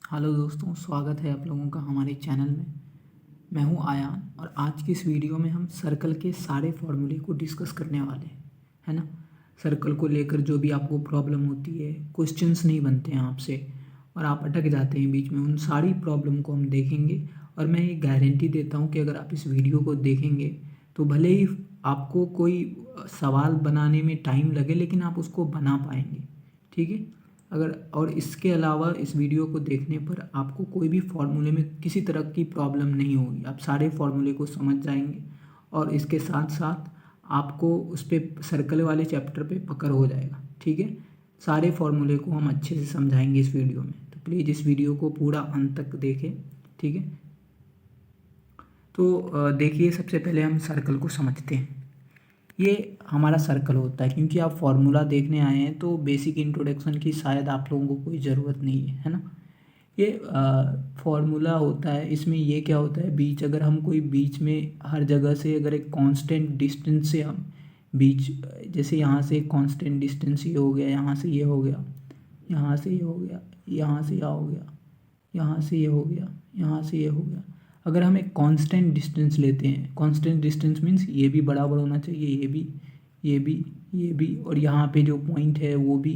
Hello दोस्तों, स्वागत है आप लोगों का हमारे चैनल में। मैं हूं आयान और आज की इस वीडियो में हम सर्कल के सारे फॉर्मूले को डिस्कस करने वाले हैं, है ना। सर्कल को लेकर जो भी आपको प्रॉब्लम होती है, क्वेश्चंस नहीं बनते हैं आपसे और आप अटक जाते हैं बीच में, उन सारी प्रॉब्लम को हम देखेंगे। और मैं ये गारंटी देता हूँ कि अगर आप इस वीडियो को देखेंगे तो भले ही आपको कोई सवाल बनाने में टाइम लगे, लेकिन आप उसको बना पाएंगे, ठीक है। अगर और इसके अलावा इस वीडियो को देखने पर आपको कोई भी फार्मूले में किसी तरह की प्रॉब्लम नहीं होगी, आप सारे फार्मूले को समझ जाएंगे और इसके साथ साथ आपको उस पर सर्कल वाले चैप्टर पे पकड़ हो जाएगा, ठीक है। सारे फार्मूले को हम अच्छे से समझाएंगे इस वीडियो में, तो प्लीज़ इस वीडियो को पूरा अंत तक देखें, ठीक है। तो देखिए, सबसे पहले हम सर्कल को समझते हैं। ये हमारा सर्कल होता है, क्योंकि आप फॉर्मूला देखने आए हैं तो बेसिक इंट्रोडक्शन की शायद आप लोगों को कोई ज़रूरत नहीं है ना। ये फॉर्मूला होता है, इसमें ये क्या होता है, बीच अगर हम कोई बीच में हर जगह से अगर एक कांस्टेंट डिस्टेंस से हम बीच, जैसे यहाँ से एक कांस्टेंट डिस्टेंस ये हो गया, यहाँ से ये हो गया, यहाँ से ये हो गया, यहाँ से यह हो गया, यहाँ से ये हो गया, यहाँ से ये हो गया। अगर हम एक कांस्टेंट डिस्टेंस लेते हैं, कांस्टेंट डिस्टेंस मीन्स ये भी बराबर होना चाहिए, ये भी, ये भी, ये भी, और यहाँ पे जो पॉइंट है वो भी।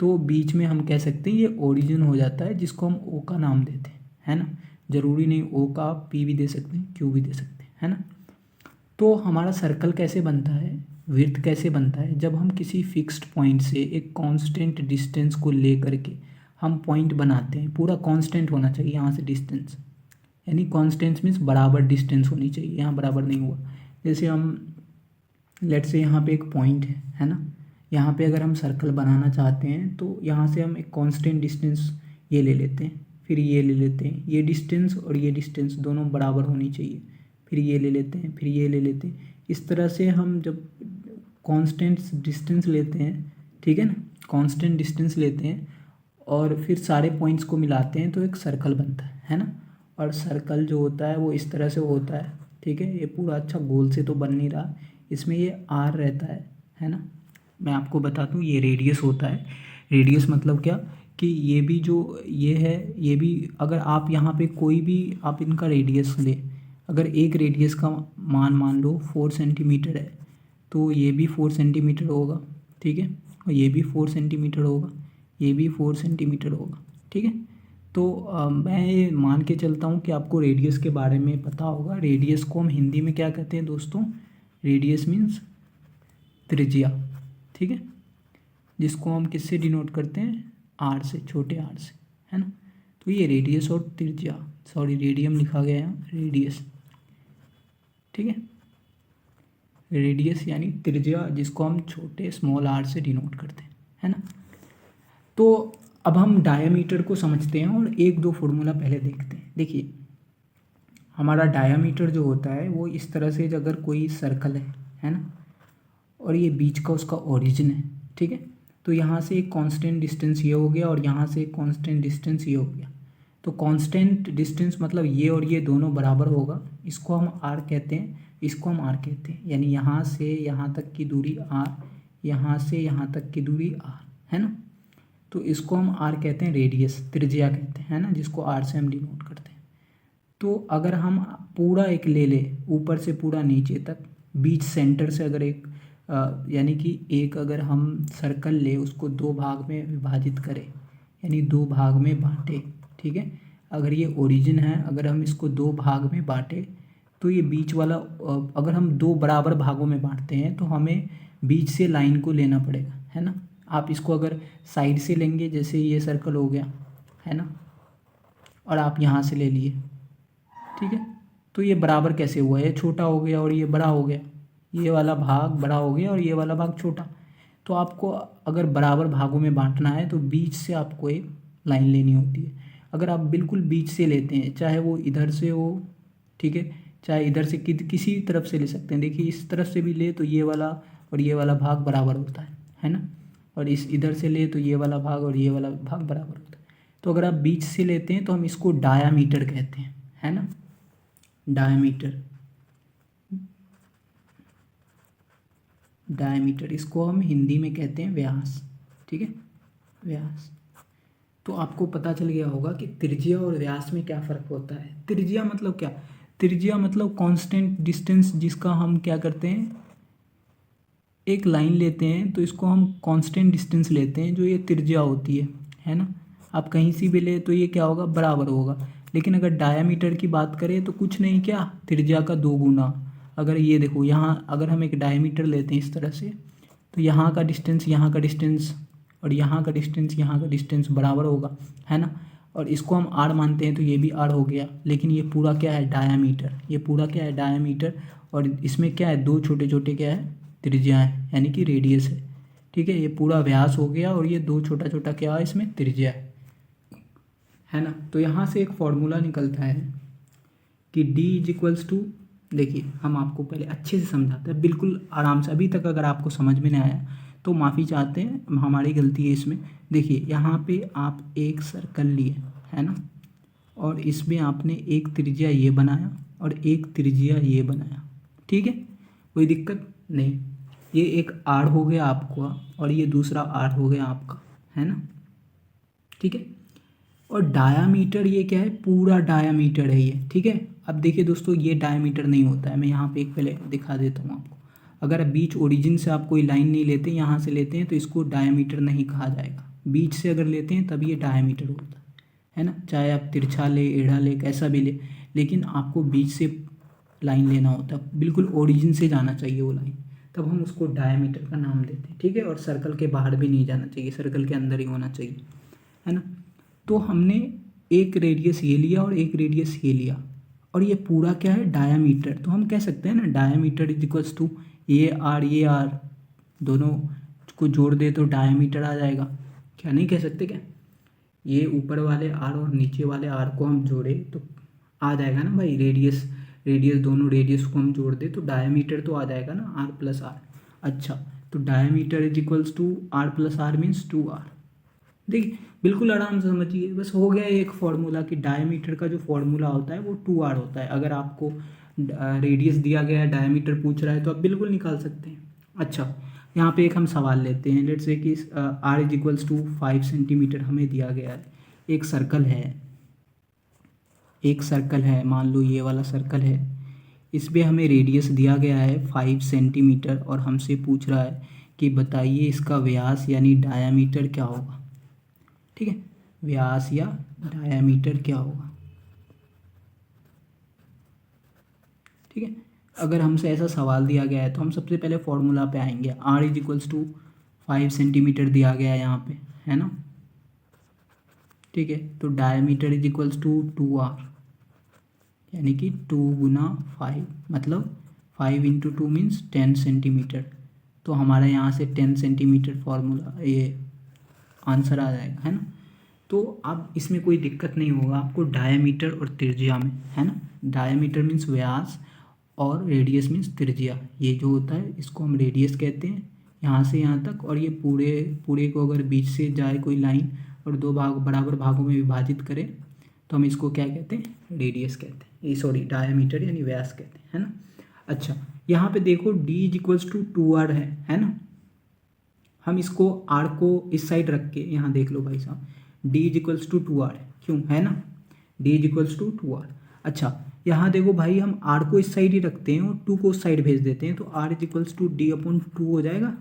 तो बीच में हम कह सकते हैं ये ओरिजिन हो जाता है, जिसको हम ओ का नाम देते हैं, है ना। ज़रूरी नहीं ओ का आप पी भी दे सकते हैं, क्यू भी दे सकते हैं, है ना। तो हमारा सर्कल कैसे बनता है, विड्थ कैसे बनता है, जब हम किसी फिक्स्ड पॉइंट से एक कांस्टेंट डिस्टेंस को ले करके हम पॉइंट बनाते हैं। पूरा कांस्टेंट होना चाहिए यहाँ से डिस्टेंस, यानी कांस्टेंट मीन्स बराबर डिस्टेंस होनी चाहिए, यहाँ बराबर नहीं हुआ। जैसे हम लेट से यहाँ पे एक पॉइंट है ना। यहाँ पे अगर हम सर्कल बनाना चाहते हैं तो यहाँ से हम एक कांस्टेंट डिस्टेंस ये ले लेते हैं, फिर ये ले लेते हैं, ये डिस्टेंस और ये डिस्टेंस दोनों बराबर होनी चाहिए, फिर ये ले लेते हैं, फिर ये ले लेते हैं। इस तरह से हम जब कांस्टेंट डिस्टेंस लेते हैं, ठीक है ना, कांस्टेंट डिस्टेंस लेते हैं और फिर सारे पॉइंट्स को मिलाते हैं तो एक सर्कल बनता है ना। और सर्कल जो होता है वो इस तरह से होता है, ठीक है। ये पूरा अच्छा गोल से तो बन नहीं रहा, इसमें ये आर रहता है ना। मैं आपको बता दूँ, ये रेडियस होता है। रेडियस मतलब क्या, कि ये भी जो ये है, ये भी अगर आप यहाँ पे कोई भी आप इनका रेडियस ले, अगर एक रेडियस का मान लो 4 सेंटीमीटर है तो ये भी 4 सेंटीमीटर होगा, ठीक है। और ये भी 4 सेंटीमीटर होगा, ये भी 4 सेंटीमीटर होगा, ठीक है। तो मैं ये मान के चलता हूँ कि आपको रेडियस के बारे में पता होगा। रेडियस को हम हिंदी में क्या कहते हैं दोस्तों, रेडियस मीन्स त्रिज्या, ठीक है। जिसको हम किससे डिनोट करते हैं, आर से, छोटे आर से, है ना। तो ये रेडियस और त्रिज्या, सॉरी रेडियम लिखा गया है, रेडियस, ठीक है। रेडियस यानी त्रिज्या, जिसको हम छोटे स्मॉल आर से डिनोट करते हैं, है ना। तो अब हम डायामीटर को समझते हैं और एक दो फॉर्मूला पहले देखते हैं। देखिए, हमारा डायामीटर जो होता है वो इस तरह से, अगर कोई सर्कल है ना, और ये बीच का उसका ओरिजिन है, ठीक है। तो यहाँ से एक कांस्टेंट डिस्टेंस ये हो गया और यहाँ से एक कांस्टेंट डिस्टेंस ये हो गया। तो कांस्टेंट डिस्टेंस मतलब ये और ये दोनों बराबर होगा, इसको हम आर कहते हैं, इसको हम आर कहते हैं। यानी यहाँ से यहाँ तक की दूरी आर, यहाँ से यहाँ तक की दूरी आर, है ना। तो इसको हम आर कहते हैं, रेडियस, त्रिज्या कहते हैं, है ना, जिसको आर से हम डिनोट करते हैं। तो अगर हम पूरा एक ले लें, ऊपर से पूरा नीचे तक, बीच सेंटर से अगर एक यानी कि एक अगर हम सर्कल ले, उसको दो भाग में विभाजित करें, यानी दो भाग में बांटे, ठीक है। अगर ये ओरिजिन है, अगर हम इसको दो भाग में बांटे तो ये बीच वाला अगर हम दो बराबर भागों में बांटते हैं तो हमें बीच से लाइन को लेना पड़ेगा, है ना। आप इसको अगर साइड से लेंगे, जैसे ये सर्कल हो गया, है ना, और आप यहाँ से ले लिए, ठीक है। तो ये बराबर कैसे हुआ, ये छोटा हो गया और ये बड़ा हो गया, ये वाला भाग बड़ा हो गया और ये वाला भाग छोटा। तो आपको अगर बराबर भागों में बांटना है तो बीच से आपको एक लाइन लेनी होती है। अगर आप बिल्कुल बीच से लेते हैं, चाहे वो इधर से हो, ठीक है, चाहे इधर से किसी तरफ से ले सकते हैं। देखिए, इस तरफ से भी ले तो ये वाला और ये वाला भाग बराबर होता है ना। और इस इधर से ले तो ये वाला भाग और ये वाला भाग बराबर होता है। तो अगर आप बीच से लेते हैं तो हम इसको डायामीटर कहते हैं, है ना। डायमीटर, डायमीटर इसको हम हिंदी में कहते हैं व्यास, ठीक है, व्यास। तो आपको पता चल गया होगा कि त्रिज्या और व्यास में क्या फ़र्क होता है। त्रिज्या मतलब क्या? त्रिज्या मतलब कांस्टेंट डिस्टेंस, जिसका हम क्या करते हैं, एक लाइन लेते हैं तो इसको हम कांस्टेंट डिस्टेंस लेते हैं, जो ये त्रिज्या होती है ना। आप कहीं से भी ले तो ये क्या होगा, बराबर होगा। लेकिन अगर डायामीटर की बात करें तो कुछ नहीं, क्या, त्रिज्या का 2 गुना। अगर ये देखो यहाँ, अगर हम एक डायमीटर लेते हैं इस तरह से, तो यहाँ का डिस्टेंस, यहाँ का डिस्टेंस और यहाँ का डिस्टेंस, यहाँ का डिस्टेंस बराबर होगा, है ना। और इसको हम आर मानते हैं तो ये भी आर हो गया। लेकिन ये पूरा क्या है, डायामीटर, ये पूरा क्या है, डायामीटर। और इसमें क्या है, 2 छोटे छोटे क्या है, त्रिज्या है, यानी कि रेडियस है। ठीक है, ये पूरा व्यास हो गया और ये 2 छोटा छोटा क्या है, इसमें त्रिज्या है ना। तो यहाँ से एक फॉर्मूला निकलता है कि d इज इक्वल्स टू, देखिए हम आपको पहले अच्छे से समझाते हैं, बिल्कुल आराम से। अभी तक अगर आपको समझ में नहीं आया तो माफ़ी चाहते हैं, हमारी गलती है इसमें। देखिए यहाँ पे आप एक सर्कल लिए, है ना, और इसमें आपने एक त्रिज्या ये बनाया और एक त्रिज्या ये बनाया। ठीक है, कोई दिक्कत नहीं। ये एक आर हो गया आपका और ये दूसरा आर हो गया आपका, है ना। ठीक है, और डायामीटर ये क्या है, पूरा डायामीटर है ये। ठीक है, अब देखिए दोस्तों, ये डायामीटर नहीं होता है। मैं यहाँ पे एक पहले दिखा देता हूँ आपको। अगर बीच ओरिजिन से आप कोई लाइन नहीं लेते, यहाँ से लेते हैं, तो इसको डायामीटर नहीं कहा जाएगा। बीच से अगर लेते हैं तब ये डायामीटर होता है ना। चाहे आप तिरछा ले, एड़ा ले, कैसा भी ले, लेकिन आपको बीच से लाइन लेना होता है, बिल्कुल ओरिजिन से जाना चाहिए वो लाइन, तब हम उसको डायामीटर का नाम देते हैं। ठीक है, और सर्कल के बाहर भी नहीं जाना चाहिए, सर्कल के अंदर ही होना चाहिए, है ना। तो हमने एक रेडियस ये लिया और एक रेडियस ये लिया, और ये पूरा क्या है, डायामीटर। तो हम कह सकते हैं ना, डायामीटर इज इक्वल्स टू ये आर दोनों को जोड़ दे तो डायामीटर आ जाएगा। क्या नहीं कह सकते क्या? ये ऊपर वाले आर और नीचे वाले आर को हम जोड़े तो आ जाएगा ना भाई, रेडियस रेडियस, दोनों रेडियस को हम जोड़ दे तो डायामीटर तो आ जाएगा ना, आर प्लस आर। अच्छा, तो diameter is equals to r plus r means 2r। देखिए बिल्कुल आराम से समझिए, बस हो गया एक फॉर्मूला कि डायमीटर का जो फॉर्मूला होता है वो 2r होता है। अगर आपको रेडियस दिया गया है, डायमीटर पूछ रहा है, तो आप बिल्कुल निकाल सकते हैं। अच्छा, यहाँ पे एक हम सवाल लेते हैं। लेट्स से कि r is equals to 5 centimetre हमें दिया गया है। एक सर्कल है, मान लो ये वाला सर्कल है, इस पर हमें रेडियस दिया गया है 5 सेंटीमीटर और हमसे पूछ रहा है कि बताइए इसका व्यास यानी डायामीटर क्या होगा। ठीक है, व्यास या डायामीटर क्या होगा। ठीक है, अगर हमसे ऐसा सवाल दिया गया है तो हम सबसे पहले फॉर्मूला पे आएंगे। r is equals to 5 centimetre दिया गया है यहाँ पे, है ना। ठीक है, तो diameter is equals to 2r, यानी कि 2 गुना 5, मतलब 5 इंटू 2 मीन्स 10 सेंटीमीटर। तो हमारा यहाँ से 10 सेंटीमीटर फॉर्मूला, ये आंसर आ जाएगा, है ना। तो अब इसमें कोई दिक्कत नहीं होगा आपको डायमीटर और त्रिज्या में, है ना। डायमीटर मीन्स व्यास और रेडियस मीन्स त्रिज्या। ये जो होता है इसको हम रेडियस कहते हैं, यहाँ से यहाँ तक। और ये पूरे पूरे को अगर बीच से जाए कोई लाइन और 2 भाग बराबर भागों में विभाजित करे तो हम इसको क्या कहते हैं, रेडियस कहते हैं, ये सॉरी डायमीटर यानी व्यास कहते हैं, है ना। अच्छा, यहाँ पे देखो d is equals to 2r है ना। हम इसको r को इस साइड रख के यहाँ देख लो भाई साहब, d is equals to 2r, क्यों, है ना, d is equals to 2r। अच्छा, यहाँ देखो भाई, हम r को इस साइड ही रखते हैं और 2 को उस साइड भेज देते हैं, तो r is equals to d upon 2 हो जाएगा।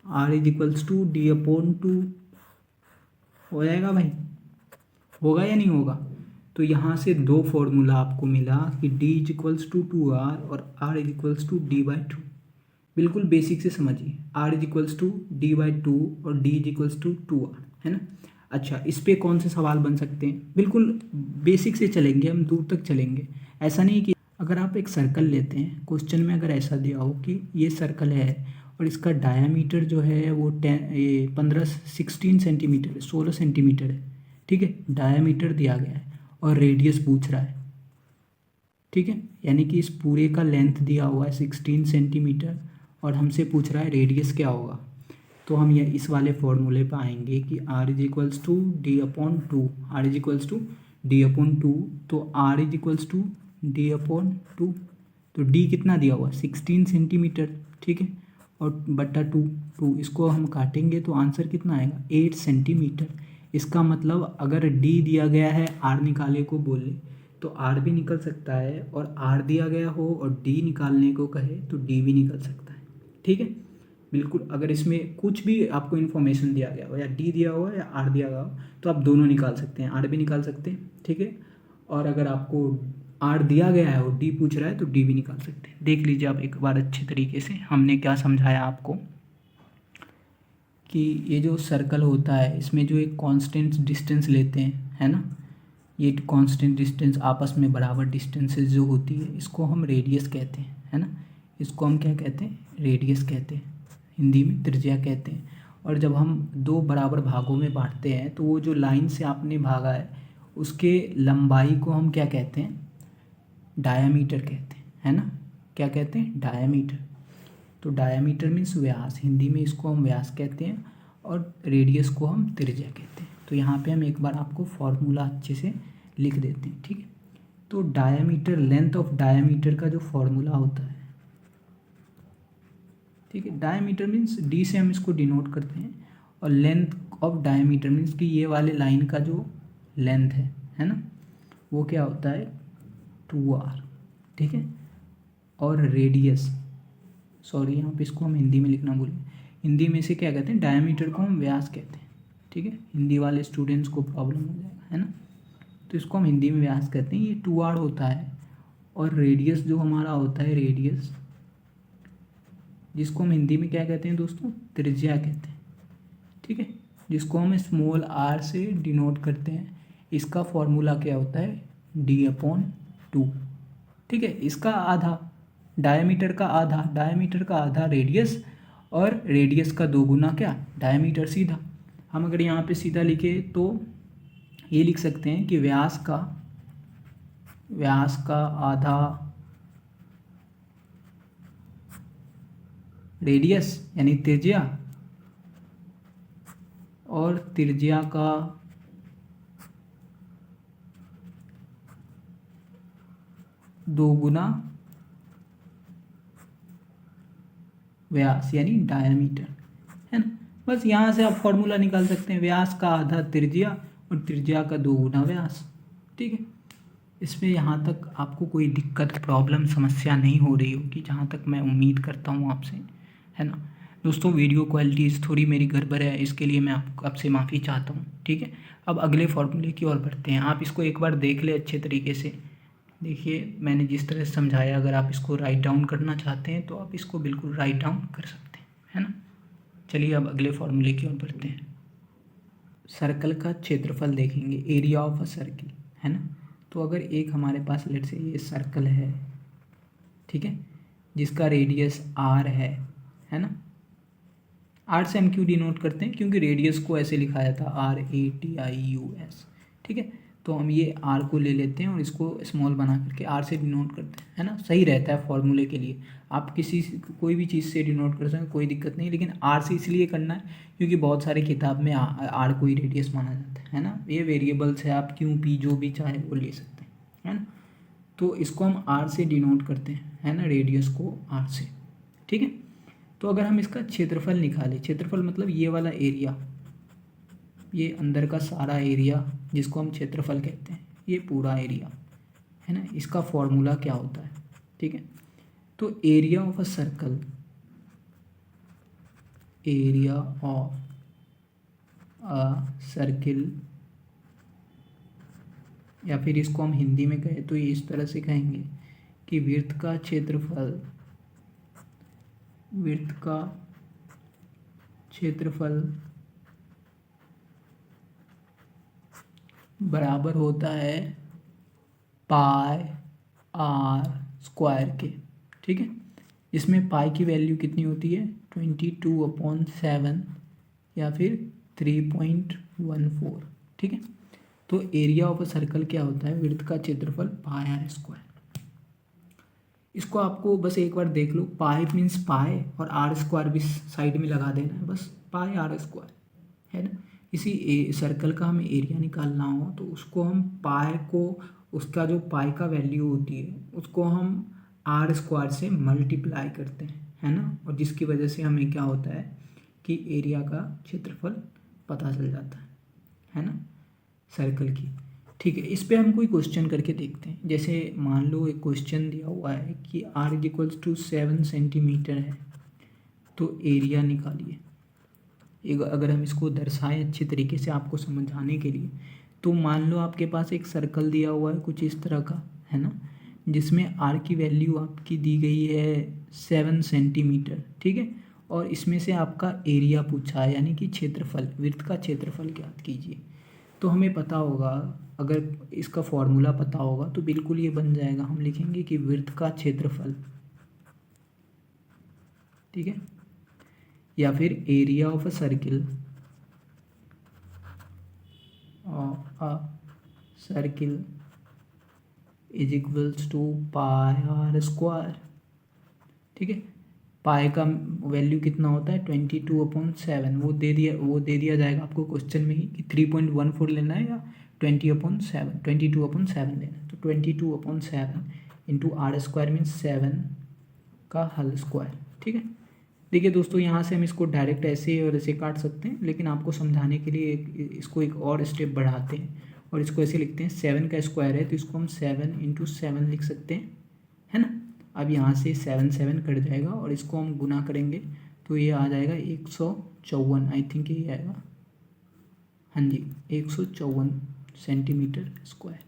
r is equals to d upon 2 हो जाएगा भाई, होगा या नहीं होगा। तो यहाँ से 2 फॉर्मूला आपको मिला कि d is equals to 2r और r is equals to d/2। बिल्कुल बेसिक से समझिए, r is equals to d/2 और d is equals to 2r, है ना। अच्छा, इस पे कौन से सवाल बन सकते हैं, बिल्कुल बेसिक से चलेंगे हम, दूर तक चलेंगे। ऐसा नहीं कि अगर आप एक सर्कल लेते हैं, क्वेश्चन में अगर ऐसा दिया हो कि ये सर्कल है और इसका डायामीटर जो है वो 16 सेंटीमीटर, 16 सेंटीमीटर है। ठीक है, डायामीटर दिया गया है और रेडियस पूछ रहा है। ठीक है, यानी कि इस पूरे का लेंथ दिया हुआ है 16 सेंटीमीटर और हमसे पूछ रहा है रेडियस क्या होगा। तो हम ये इस वाले फॉर्मूले पर आएंगे कि r is equals to d upon 2, r is equals to d upon 2। तो r is equals to d upon 2, तो d कितना दिया हुआ, 16 सेंटीमीटर। ठीक है, और बट्टा 2, इसको हम काटेंगे तो आंसर कितना आएगा, 8 सेंटीमीटर। इसका मतलब अगर डी दिया गया है आर निकालने को बोले तो आर भी निकल सकता है, और आर दिया गया हो और डी निकालने को कहे तो डी भी निकल सकता है। ठीक है, बिल्कुल। अगर इसमें कुछ भी आपको इन्फॉर्मेशन दिया गया हो, या डी दिया हुआ या आर दिया गया हो, तो आप दोनों निकाल सकते हैं, आर भी निकाल सकते हैं। ठीक है, और अगर आपको आर दिया गया है और डी पूछ रहा है तो डी भी निकाल सकते हैं। देख लीजिए आप एक बार अच्छे तरीके से हमने क्या समझाया आपको, कि ये जो सर्कल होता है इसमें जो एक कांस्टेंट डिस्टेंस लेते हैं, है ना, ये कांस्टेंट डिस्टेंस आपस में बराबर डिस्टेंसेस जो होती है इसको हम रेडियस कहते हैं, है ना। इसको हम क्या कहते हैं, रेडियस कहते हैं, हिंदी में त्रिज्या कहते हैं। और जब हम दो बराबर भागों में बांटते हैं तो वो जो लाइन से आपने भागा है उसके लंबाई को हम क्या कहते हैं, डायामीटर कहते हैं, है ना। क्या कहते हैं, डायामीटर। तो डायामीटर मीन्स व्यास, हिंदी में इसको हम व्यास कहते हैं, और रेडियस को हम त्रिज्या कहते हैं। तो यहाँ पे हम एक बार आपको फॉर्मूला अच्छे से लिख देते हैं। ठीक है, तो डायामीटर, लेंथ ऑफ डायामीटर का जो फॉर्मूला होता है, ठीक है, डायामीटर मीन्स डी से हम इसको डिनोट करते हैं, और लेंथ ऑफ डायामीटर मीन्स कि ये वाले लाइन का जो लेंथ है ना, वो क्या होता है 2r। ठीक है, और रेडियस, सॉरी यहाँ पे इसको हम हिंदी में लिखना भूल गए, हिंदी में से क्या कहते हैं, डायमीटर को हम व्यास कहते हैं। ठीक है, हिंदी वाले स्टूडेंट्स को प्रॉब्लम हो जाएगा, है ना, तो इसको हम हिंदी में व्यास कहते हैं, ये 2r होता है। और रेडियस जो हमारा होता है, रेडियस जिसको हम हिंदी में क्या कहते हैं दोस्तों, त्रिज्या कहते हैं। ठीक है, जिसको हम स्मॉल r से डिनोट करते हैं। इसका फॉर्मूला क्या होता है, d/2। ठीक है, इसका आधा डायमीटर का आधा, डायमीटर का आधा रेडियस, और रेडियस का 2 गुना क्या, डायमीटर। सीधा हम अगर यहाँ पे सीधा लिखे तो ये लिख सकते हैं कि व्यास का आधा रेडियस यानी त्रिज्या, और त्रिज्या का 2 गुना व्यास यानी डायमीटर, है ना। बस यहाँ से आप फॉर्मूला निकाल सकते हैं, व्यास का आधा त्रिज्या और त्रिज्या का 2 गुना व्यास। ठीक है, इसमें यहाँ तक आपको कोई दिक्कत, प्रॉब्लम, समस्या नहीं हो रही होगी, जहाँ तक मैं उम्मीद करता हूँ आपसे, है ना। दोस्तों वीडियो क्वालिटीज़ थोड़ी मेरी गड़बड़ है, इसके लिए मैं आपसे माफ़ी चाहता हूँ। ठीक है, अब अगले फॉर्मूले की ओर बढ़ते हैं। आप इसको एक बार देख ले अच्छे तरीके से। देखिए मैंने जिस तरह से समझाया, अगर आप इसको राइट डाउन करना चाहते हैं तो आप इसको बिल्कुल राइट डाउन कर सकते हैं, है ना। चलिए अब अगले फॉर्मूले की ओर बढ़ते हैं। सर्कल का क्षेत्रफल देखेंगे, एरिया ऑफ अ सर्किल, है ना। तो अगर एक हमारे पास लेट से ये सर्कल है, ठीक है, जिसका रेडियस r है ना। r से हम क्यों डिनोट करते हैं, क्योंकि रेडियस को ऐसे लिखा जाता है RADIUS। ठीक है, तो हम ये r को ले लेते हैं और इसको स्मॉल बना करके r से डिनोट करते हैं, है ना। सही रहता है फॉर्मूले के लिए, आप कोई भी चीज़ से डिनोट कर सकते हैं, कोई दिक्कत नहीं, लेकिन r से इसलिए करना है क्योंकि बहुत सारे किताब में r को ही रेडियस माना जाता है ना। ये वेरिएबल्स है, आप क्यों p जो भी चाहे वो ले सकते हैं, है ना। तो इसको हम r से डिनोट करते हैं, है ना, रेडियस को r से। ठीक है, तो अगर हम इसका क्षेत्रफल निकालें, क्षेत्रफल मतलब ये वाला एरिया, ये अंदर का सारा एरिया जिसको हम क्षेत्रफल कहते हैं, ये पूरा एरिया, है ना, इसका फॉर्मूला क्या होता है। ठीक है, तो area of a circle, area of a circle, या फिर इसको हम हिंदी में कहें तो ये इस तरह से कहेंगे कि वृत्त का क्षेत्रफल बराबर होता है पाई r² के। ठीक है, इसमें पाई की वैल्यू कितनी होती है 22/7 या फिर 3.14। ठीक है, तो एरिया ऑफ अ सर्कल क्या होता है, वृत्त का क्षेत्रफल पाई r²। इसको आपको बस एक बार देख लो, पाई मीन्स पाई और r² भी साइड में लगा देना है, बस पाई r², है ना। किसी सर्कल का हमें एरिया निकालना हो तो उसको हम पाई को, उसका जो पाई का वैल्यू होती है उसको हम r² से मल्टीप्लाई करते हैं, है ना, और जिसकी वजह से हमें क्या होता है कि एरिया का क्षेत्रफल पता चल जाता है। है ना, सर्कल की। ठीक है, इस पे हम कोई क्वेश्चन करके देखते हैं। जैसे मान लो एक क्वेश्चन दिया हुआ है कि r = 7 सेंटीमीटर है, तो एरिया निकालिए। अगर हम इसको दर्शाएं अच्छे तरीके से आपको समझाने के लिए, तो मान लो आपके पास एक सर्कल दिया हुआ है कुछ इस तरह का, है ना, जिसमें r की वैल्यू आपकी दी गई है 7 सेंटीमीटर। ठीक है, और इसमें से आपका एरिया पूछा है, यानी कि क्षेत्रफल, वृत्त का क्षेत्रफल ज्ञात कीजिए। तो हमें पता होगा, अगर इसका फॉर्मूला पता होगा तो बिल्कुल ये बन जाएगा। हम लिखेंगे कि वृत्त का क्षेत्रफल, ठीक है, या फिर area of a circle, circle is equals to pi r square. ठीक है, पाई का वैल्यू कितना होता है 22/7, वो दे दिया जाएगा आपको क्वेश्चन में ही कि 3.14 लेना है या 22/7 लेना है। तो 22/7 इंटू r² मीन्स 7 का होल स्क्वायर। ठीक है, देखिए दोस्तों, यहाँ से हम इसको डायरेक्ट ऐसे और ऐसे काट सकते हैं, लेकिन आपको समझाने के लिए इसको एक और स्टेप बढ़ाते हैं और इसको ऐसे लिखते हैं। 7 का स्क्वायर है तो इसको हम 7 × 7 लिख सकते हैं, है ना। अब यहाँ से 7 कट जाएगा और इसको हम गुना करेंगे तो ये आ जाएगा 154, आई थिंक ये आएगा, हाँ जी, 154 सेंटीमीटर स्क्वायर।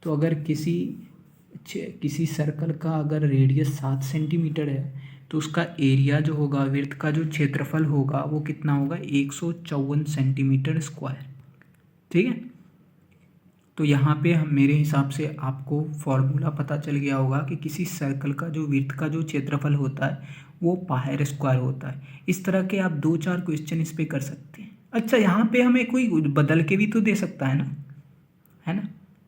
तो अगर किसी सर्कल का अगर रेडियस 7 सेंटीमीटर है तो उसका एरिया जो होगा, वृत्त का जो क्षेत्रफल होगा, वो कितना होगा 154 सेंटीमीटर स्क्वायर। ठीक है, तो यहाँ पे मेरे हिसाब से आपको फॉर्मूला पता चल गया होगा कि किसी सर्कल का जो वृत्त का जो क्षेत्रफल होता है वो पाई स्क्वायर होता है। इस तरह के आप 2-4 क्वेश्चन इस पे कर सकते हैं। अच्छा, यहाँ पे हमें कोई बदल के भी तो दे सकता है ना, है ना।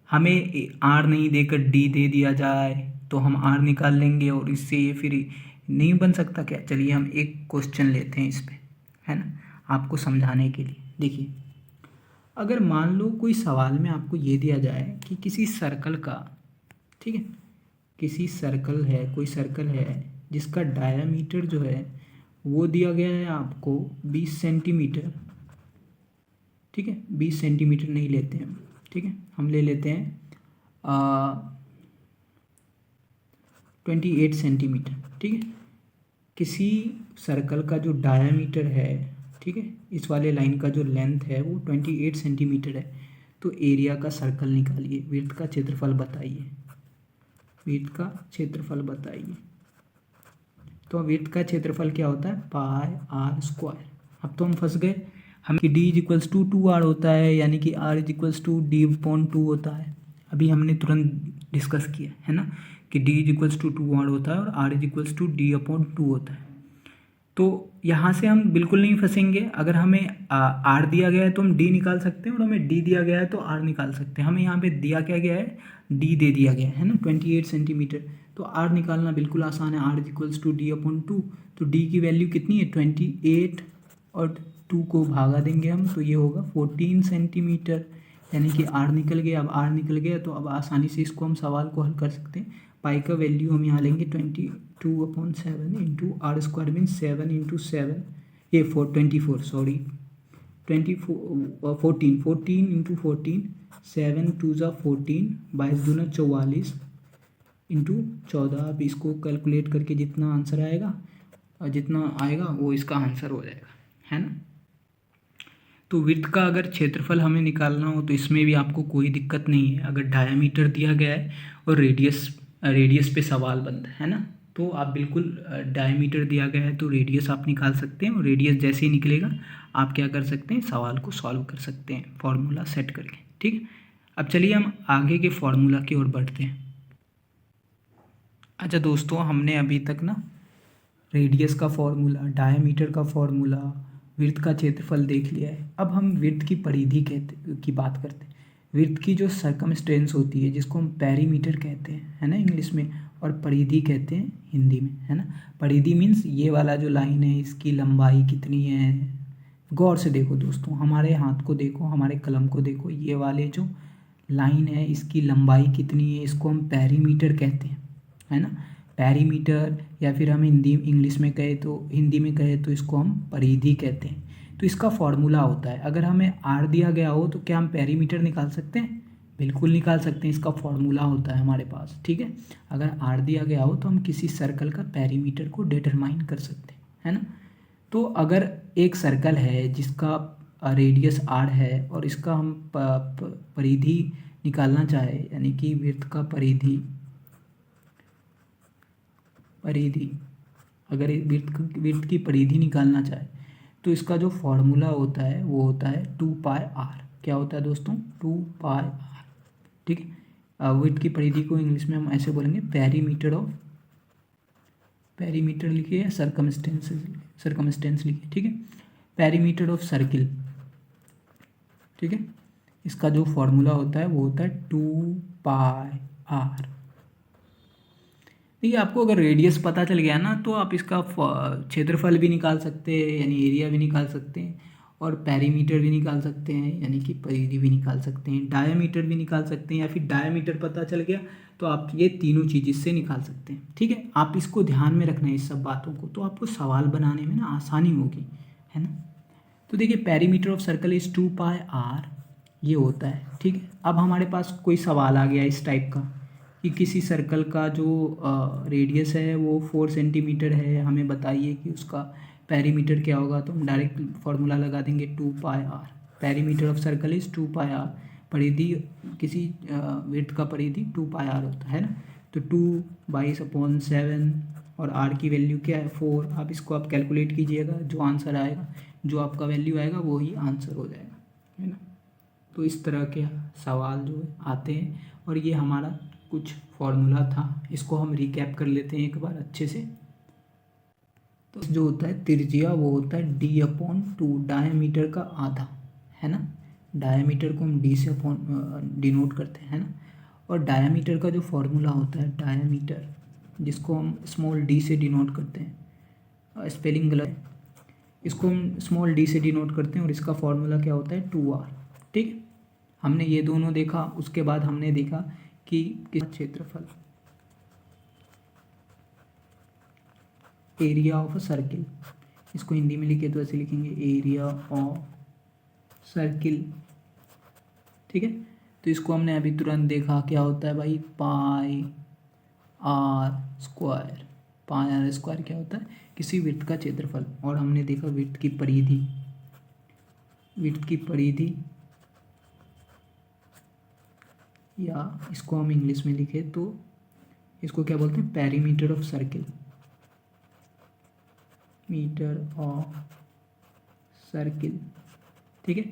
हमें आर नहीं देकर डी दे दिया जाए तो हम आर निकाल लेंगे और इससे ये फिर नहीं बन सकता क्या। चलिए हम एक क्वेश्चन लेते हैं इस पे, है ना, आपको समझाने के लिए। देखिए, अगर मान लो कोई सवाल में आपको ये दिया जाए कि किसी सर्कल का, ठीक है, किसी सर्कल है, कोई सर्कल है जिसका डायामीटर जो है वो दिया गया है आपको 20 सेंटीमीटर। ठीक है, 20 सेंटीमीटर नहीं लेते हैं, ठीक है, हम ले लेते हैं 28 सेंटीमीटर। ठीक है, किसी सर्कल का जो डायामीटर है, ठीक है, इस वाले लाइन का जो लेंथ है वो 28 सेंटीमीटर है। तो एरिया का सर्कल निकालिए, वृत्त का क्षेत्रफल बताइए, वृत्त का क्षेत्रफल बताइए। तो वृत्त का क्षेत्रफल क्या होता है, पाई r²। अब तो हम फंस गए, हम कि d = 2r होता है, यानी कि r = d/2 होता है। अभी हमने तुरंत डिस्कस किया है ना कि d = 2r होता है और r = d/2 होता है। तो यहाँ से हम बिल्कुल नहीं फंसेंगे। अगर हमें r दिया गया है तो हम d निकाल सकते हैं, और हमें d दिया गया है तो r निकाल सकते हैं। हमें यहाँ पे दिया क्या गया है, d दे दिया गया है ना, 28 सेंटीमीटर। तो r निकालना बिल्कुल आसान है, r = d/2। तो d की वैल्यू कितनी है 28, और 2 को भागा देंगे हम तो ये होगा 14 सेंटीमीटर, यानी कि r निकल गया। अब r निकल गया तो अब आसानी से इसको हम सवाल को हल कर सकते हैं। पाई का वैल्यू हम यहाँ लेंगे 22/7 इंटू r² मीन्स 7 × 7, ये 24, सॉरी 14 × 14, 7 2 × 14, 22 दूना 44 इंटू 14। अब इसको कैलकुलेट करके जितना आंसर आएगा वो इसका आंसर हो जाएगा, है ना। तो वृत्त का अगर क्षेत्रफल हमें निकालना हो तो इसमें भी आपको कोई दिक्कत नहीं है। अगर डायमीटर दिया गया है और रेडियस पे सवाल बनता है ना, तो आप बिल्कुल, डायमीटर दिया गया है तो रेडियस आप निकाल सकते हैं, और रेडियस जैसे ही निकलेगा आप क्या कर सकते हैं, सवाल को सॉल्व कर सकते हैं फॉर्मूला सेट करके। ठीक है, अब चलिए हम आगे के फॉर्मूला की ओर बढ़ते हैं। अच्छा दोस्तों, हमने अभी तक ना रेडियस का फॉर्मूला, डायमीटर का फॉर्मूला, वृत्त का क्षेत्रफल देख लिया है। अब हम वृत्त की परिधि की बात करते हैं। वृत्त की जो सर्कमस्टेंस होती है, जिसको हम पेरीमीटर कहते हैं, है ना, इंग्लिश में, और परिधि कहते हैं हिंदी में, है ना। परिधि मीन्स ये वाला जो लाइन है इसकी लंबाई कितनी है। गौर से देखो दोस्तों, हमारे हाथ को देखो, हमारे कलम को देखो, ये वाले जो लाइन है इसकी लंबाई कितनी है, इसको हम पेरीमीटर कहते हैं, है ना। पेरीमीटर, या फिर हम हिंदी में कहे तो इसको हम परिधि कहते हैं। तो इसका फॉर्मूला होता है, अगर हमें आर दिया गया हो तो क्या हम पेरीमीटर निकाल सकते हैं? बिल्कुल निकाल सकते हैं, इसका फॉर्मूला होता है हमारे पास, ठीक है। अगर आर दिया गया हो तो हम किसी सर्कल का पेरीमीटर को डिटरमाइन कर सकते हैं, है ना। तो अगर एक सर्कल है जिसका रेडियस आर है और इसका हम परिधि निकालना चाहे, यानी कि वृत्त का परिधि अगर वृत्त की परिधि निकालना चाहे तो इसका जो फॉर्मूला होता है वो होता है 2πr। क्या होता है दोस्तों? 2πr, ठीक है। वृत्त की परिधि को इंग्लिश में हम ऐसे बोलेंगे पेरीमीटर लिखिए या सरकमस्टेंस लिखिए, ठीक है। पेरीमीटर ऑफ सर्किल, ठीक है। इसका जो फॉर्मूला होता है वो होता है 2πr। देखिए, आपको अगर रेडियस पता चल गया ना तो आप इसका क्षेत्रफल भी निकाल सकते हैं, यानी एरिया भी निकाल सकते हैं, और पेरीमीटर भी निकाल सकते हैं, यानी कि परिधि भी निकाल सकते हैं, डायमीटर भी निकाल सकते हैं, या फिर डायमीटर पता चल गया तो आप ये तीनों चीज़ इससे निकाल सकते हैं, ठीक है। आप इसको ध्यान में रखना है इस सब बातों को, तो आपको सवाल बनाने में ना आसानी होगी, है ना। तो देखिए, perimeter of circle is 2πr, ये होता है, ठीक है। अब हमारे पास कोई सवाल आ गया इस टाइप का कि किसी सर्कल का जो रेडियस है वो 4 सेंटीमीटर है, हमें बताइए कि उसका पेरीमीटर क्या होगा। तो हम डायरेक्ट फार्मूला लगा देंगे 2πr। Perimeter of circle is 2πr, परिधि किसी वृत्त का परिधि 2πr होता है ना। तो 2/7 और r की वैल्यू क्या है 4। आप इसको आप कैलकुलेट कीजिएगा, जो आंसर आएगा, जो आपका वैल्यू आएगा वो ही आंसर हो जाएगा, है ना। तो इस तरह के सवाल जो आते हैं, और ये हमारा कुछ फॉर्मूला था, इसको हम रिकैप कर लेते हैं एक बार अच्छे से। तो जो होता है त्रिज्या वो होता है d/2, डायमीटर का आधा, है ना। डायमीटर को हम d से डिनोट करते हैं, है ना। और डायमीटर का जो फॉर्मूला होता है, डायमीटर जिसको हम स्मॉल d से डिनोट करते हैं, स्पेलिंग गलत है, इसको हम स्मॉल d से डिनोट करते हैं, और इसका फॉर्मूला क्या होता है 2r, ठीक है। हमने ये दोनों देखा, उसके बाद हमने देखा कि किस क्षेत्रफल, एरिया ऑफ अ सर्किल, इसको हिंदी में लिखे तो ऐसे लिखेंगे एरिया ऑफ सर्किल, ठीक है। तो इसको हमने अभी तुरंत देखा, क्या होता है भाई, πr²। πr² क्या होता है? किसी वृत्त का क्षेत्रफल। और हमने देखा वृत्त की परिधि, या इसको हम इंग्लिश में लिखे तो इसको क्या बोलते हैं, पेरीमीटर ऑफ सर्किल, ठीक है।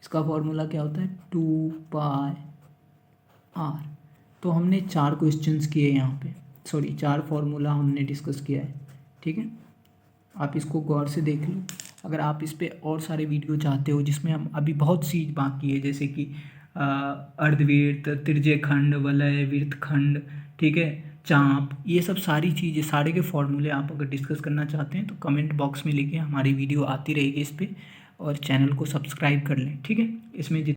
इसका फॉर्मूला क्या होता है 2πr। तो हमने 4 क्वेश्चंस किए यहाँ पे, 4 फार्मूला हमने डिस्कस किया है, ठीक है। आप इसको गौर से देख लो। अगर आप इस पे और सारे वीडियो चाहते हो जिसमें हम अभी बहुत सी बाकी है, जैसे कि अर्धवृत्त, त्रिज्यखंड, वलय, वृत्तखंड, ठीक है, चाप, ये सब सारी चीज़ें, सारे के फॉर्मूले आप अगर डिस्कस करना चाहते हैं तो कमेंट बॉक्स में लिखिए, हमारी वीडियो आती रहेगी इस पर, और चैनल को सब्सक्राइब कर लें, ठीक है। इसमें